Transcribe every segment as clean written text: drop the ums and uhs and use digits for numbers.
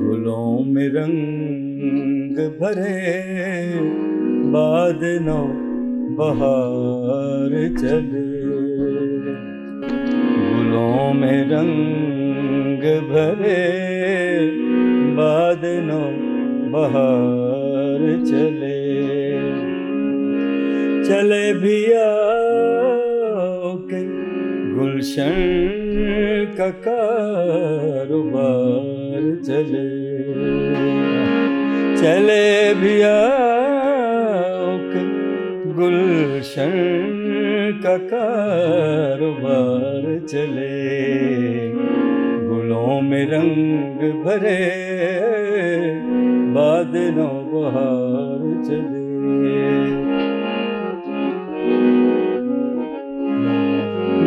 गुलों में रंग भरे बाद नौ बहार चले, गुलों में रंग भरे बाद नौ बहार चले, चले भी आओ के गुलशन का कारोबार चले, चले भी आओ के गुलशन का कारोबार चले, गुलों में रंग भरे बादलों बहार चले।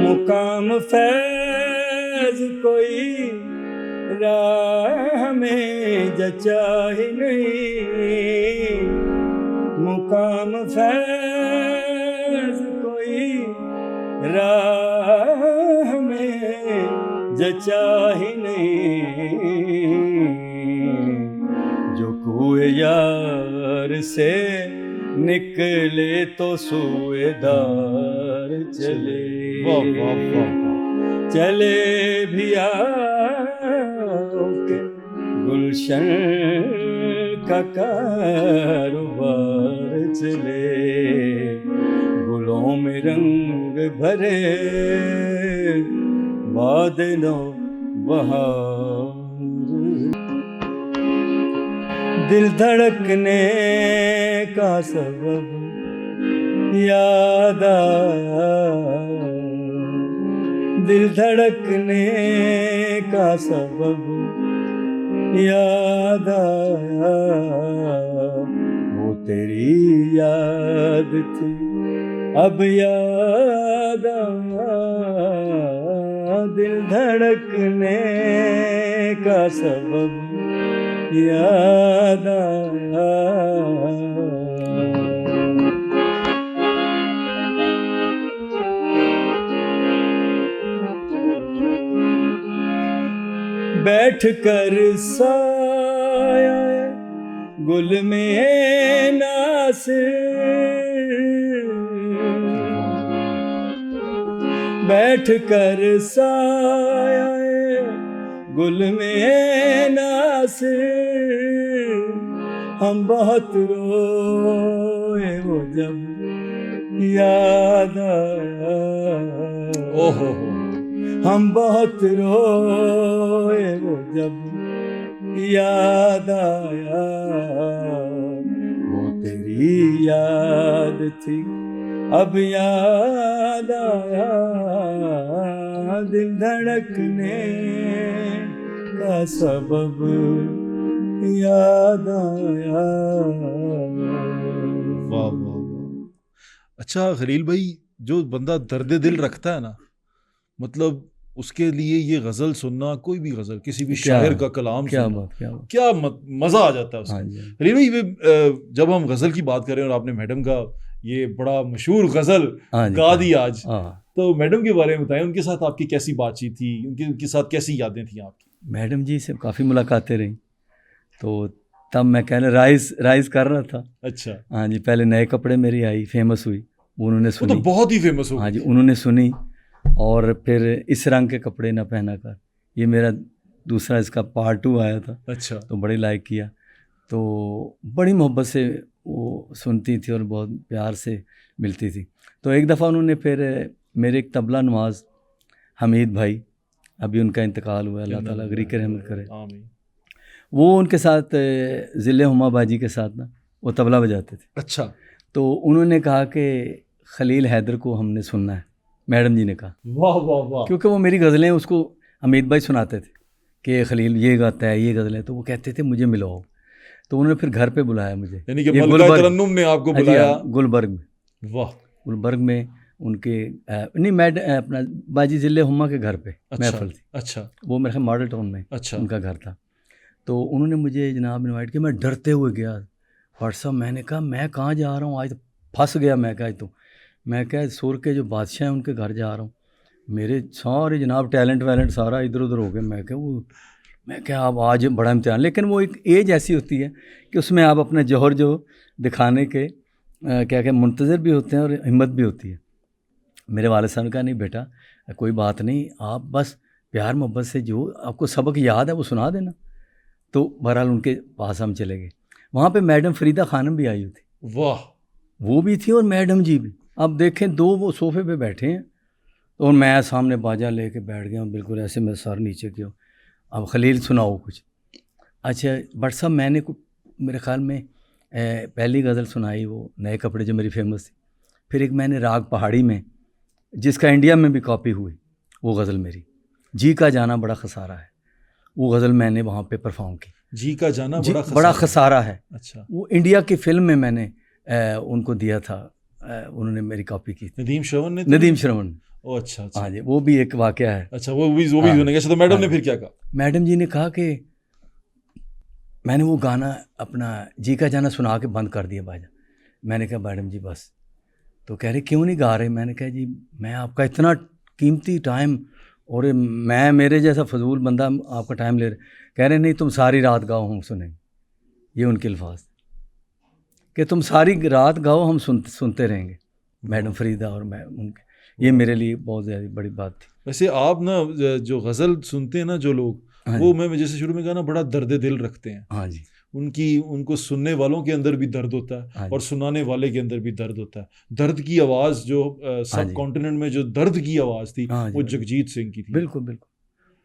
मुकाम फैज कोई राह में जचा ही नहीं, मुकाम फैज कोई राह में जचा ही नहीं, जो कुए यार से निकले तो सुएदार चले, चले भी आओ के गुलशन का कारोबार चले, गुलों में रंग भरे बादलों बहार, दिल धड़कने का सबब याद आया, दिल धड़कने का सबब याद आया, वो तेरी याद थी अब याद आया, दिल धड़कने का सबब याद आया। बैठ कर साया गुल में नासिर, बैठ कर साया गुल में नासिर, हम बहुत रोए वो जब याद आया, ओहो हम बहुत रोए वो जब याद आया, वो तेरी याद थी अब याद आया, दिल धड़कने का सबब याद आया। वाह वाह वाह। अच्छा खलील भाई, जो बंदा दर्द दिल रखता है ना, मतलब उसके लिए ये गज़ल सुनना, कोई भी गज़ल किसी भी शायर का कलाम सुनना, क्या मज़ा आ जाता है उसमें। खलील भाई, जब हम गज़ल की बात करें और आपने मैडम का ये बड़ा मशहूर गज़ल गा दी आज, तो मैडम के बारे में बताएं, उनके साथ आपकी कैसी बातचीत थी, उनके साथ कैसी यादें थी आपकी? मैडम जी से काफ़ी मुलाकातें रहीं, तो तब मैं कहना राइज कर रहा था। अच्छा। हाँ जी, पहले नए कपड़े मेरी आई, फेमस हुई, उन्होंने सुनी, वो तो बहुत ही फेमस हो। हाँ जी, उन्होंने सुनी, और फिर इस रंग के कपड़े ना पहना कर, ये मेरा दूसरा इसका पार्ट 2 आया था। अच्छा। तो बड़ी लाइक किया, तो बड़ी मोहब्बत से वो सुनती थी और बहुत प्यार से मिलती थी। तो एक दफ़ा उन्होंने फिर मेरे एक तबला नवाज हमीद भाई, अभी उनका इंतकाल हुआ, अल्लाह ताला गरीक रहमत करे, वो उनके साथ ज़िले हुमा बाजी के साथ ना वो तबला बजाते थे। अच्छा। तो उन्होंने कहा कि खलील हैदर को हमने सुनना है, मैडम जी ने कहा। वाह वाह वाह। क्योंकि वो मेरी गज़लें उसको हमीद भाई सुनाते थे कि खलील ये गाता है, ये गज़लें, तो वो कहते थे मुझे मिलाओ। तो उन्होंने फिर घर पे बुलाया मुझे, यानी कि मलका तरन्नुम ने आपको बुलाया गुलबर्ग में। वाह। गुलबर्ग में उनके नहीं मैड अपना बाजी ज़िले हुम्मा के घर पे महफिल थी। अच्छा। वो मेरे ख्याल मॉडल टाउन में अच्छा। उनका घर था। तो उन्होंने मुझे जनाब इनवाइट किया, मैं डरते हुए गया व्हाट्सअप। मैंने कहा मैं कहाँ जा रहा हूँ, आज तो फंस गया। मैं कहा तो मैं क्या सुर के जो बादशाह हैं उनके घर जा रहा हूँ, मेरे सारे जनाब टैलेंट वैलेंट सारा इधर उधर हो गया। मैं क्या अब आज बड़ा इम्तिहान। लेकिन वो एक एज ऐसी होती है कि उसमें आप अपने जौहर जो दिखाने के क्या मुंतज़र भी होते हैं और हिम्मत भी होती है। मेरे वालिद साहब ने कहा नहीं बेटा कोई बात नहीं, आप बस प्यार मोहब्बत से जो आपको सबक याद है वो सुना देना। तो बहरहाल उनके पास हम चले गए। वहाँ पे मैडम फरीदा खानम भी आई हुई थी। वाह। वो भी थी और मैडम जी भी। अब देखें दो वो सोफ़े पे बैठे हैं और मैं सामने बाजा लेके बैठ गया हूँ, बिल्कुल ऐसे मैं सर नीचे किया। अब खलील सुनाओ कुछ। अच्छा बट साहब मैंने मेरे ख़्याल में पहली गज़ल सुनाई वो नए कपड़े जो मेरी फेमस थी। फिर एक मैंने राग पहाड़ी में जिसका इंडिया में भी कॉपी हुई वो गज़ल मेरी जी का जाना बड़ा खसारा है, वो गज़ल मैंने वहाँ पे परफॉर्म की। जी का जाना बड़ा खसारा है। अच्छा। वो इंडिया की फ़िल्म में मैंने उनको दिया था, उन्होंने मेरी कॉपी की। नदीम श्रवण ने? नदीम श्रवण। ओ अच्छा। हाँ जी, वो भी एक वाक़या है। अच्छा, वो भी सुनेंगे। तो मैडम ने फिर क्या कहा? मैडम जी ने कहा कि मैंने वो गाना अपना जी का जाना सुना के बंद कर दिया बाजा। मैंने कहा मैडम जी बस। तो कह रहे क्यों नहीं गा रहे? मैंने कहा जी मैं आपका इतना कीमती टाइम और मैं मेरे जैसा फजूल बंदा आपका टाइम ले रहे। कह रहे नहीं तुम सारी रात गाओ हम सुनेंगे। ये उनके अल्फाज कि तुम सारी रात गाओ हम सुनते रहेंगे। मैडम फरीदा और मैं उनके, ये मेरे लिए बहुत ज़्यादा बड़ी बात थी। वैसे आप ना जो गज़ल सुनते हैं ना जो लोग, वो मैं जैसे शुरू में कहा ना बड़ा दर्द दिल रखते हैं। हाँ जी। उनको सुनने वालों के अंदर भी दर्द होता है और सुनाने वाले के अंदर भी दर्द होता है। दर्द की आवाज़ जो सब कॉन्टिनेंट में जो दर्द की आवाज़ थी वो जगजीत सिंह की थी। बिल्कुल बिल्कुल।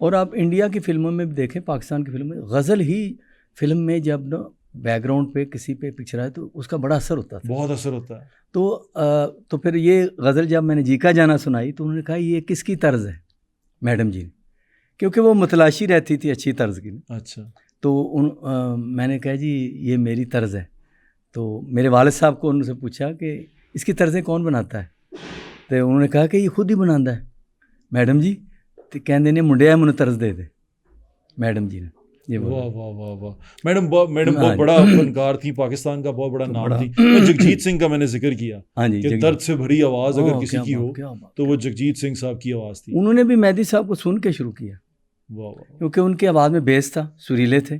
और आप इंडिया की फ़िल्मों में भी देखें, पाकिस्तान की फिल्मों में गज़ल ही फिल्म में जब ना बैकग्राउंड पे किसी पे पिक्चर आए तो उसका बड़ा असर होता था। बहुत असर होता है। तो फिर ये गज़ल जब मैंने जी का जाना सुनाई तो उन्होंने कहा ये किसकी तर्ज़ है मैडम जी ने, क्योंकि वो मतलाशी रहती थी अच्छी तर्ज़ की। अच्छा। तो मैंने कहा जी ये मेरी तर्ज़ है। तो मेरे वालिद साहब को उनसे पूछा कि इसकी तर्ज़ें कौन बनाता है? तो उन्होंने कहा कि ये खुद ही बनाता है मैडम जी। तो कहते ने मुंडिया मैंने तर्ज़ दे दे मैडम जी ने। ये वाह वाह वाह वाह। मैडम बहुत बड़ा फनकार थी, पाकिस्तान का बहुत बड़ा नाम थी। जगजीत सिंह का मैंने जिक्र किया। हाँ जी, कि दर्द से भरी आवाज़ अगर किसी की हो तो वो जगजीत सिंह साहब की आवाज़ थी। उन्होंने भी मेहदी साहब को सुन के शुरू किया क्योंकि उनकी आवाज़ में बेस था, सुरीले थे।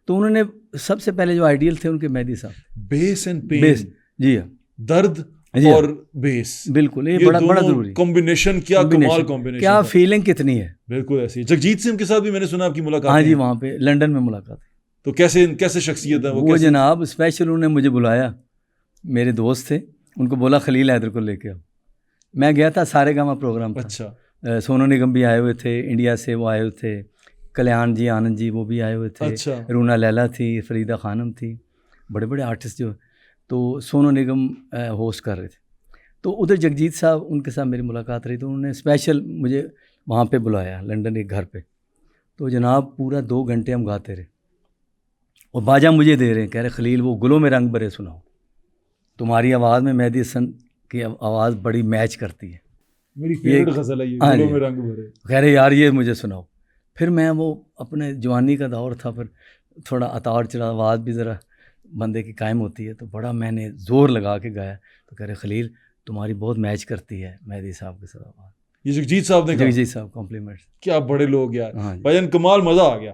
तो उन्होंने सबसे पहले जो आइडियल थे उनके मेहदी साहब, बेस एंड पेन। बेस जी हाँ, दर्द और बेस, बिल्कुल ये बड़ा ज़रूरी कॉम्बिनेशन। क्या कमाल कॉम्बिनेशन, क्या फीलिंग कितनी है। बिल्कुल ऐसी। जगजीत सिंह के साथ भी मैंने सुना आपकी मुलाकात। हाँ जी, वहाँ पे लंदन में मुलाकात। तो कैसे शख्सियत है वो जनाब स्पेशल उन्होंने मुझे बुलाया, मेरे दोस्त थे, उनको बोला खलील हैदर को लेके आओ। मैं गया था, सारे गामा प्रोग्राम था। अच्छा। सोनू निगम भी आए हुए थे, इंडिया से वो आए हुए थे, कल्याण जी आनंद जी वो भी आए हुए थे। अच्छा। रूना लैला थी, फरीदा खानम थी, बड़े बड़े आर्टिस्ट जो। तो सोनू निगम होस्ट कर रहे थे। तो उधर जगजीत साहब, उनके साथ मेरी मुलाकात रही। तो उन्होंने स्पेशल मुझे वहाँ पे बुलाया लंदन एक घर पे। तो जनाब पूरा 2 घंटे हम गाते रहे और बाजा मुझे दे रहे हैं, कह रहे खलील वो गुलों में रंग भरे सुनाओ, तुम्हारी आवाज़ में मेहदी हसन की आवाज़ बड़ी मैच करती है, मेरी फेवरेट गज़ल है ये, गुलों में रंग भरे। कह रहे यार ये मुझे सुनाओ। फिर मैं वो अपने जवानी का दौर था, फिर थोड़ा अतार चढ़ा, आवाज़ भी ज़रा बंदे की कायम होती है, तो बड़ा मैंने ज़ोर लगा के गाया। तो कह रहे खलील तुम्हारी बहुत मैच करती है मेहदी साहब के साथ आवाज़। ये जगजीत साहब ने कहा? जगजीत साहब कॉम्प्लीमेंट। क्या बड़े लोग यार, भाईजान कमाल, मज़ा आ गया।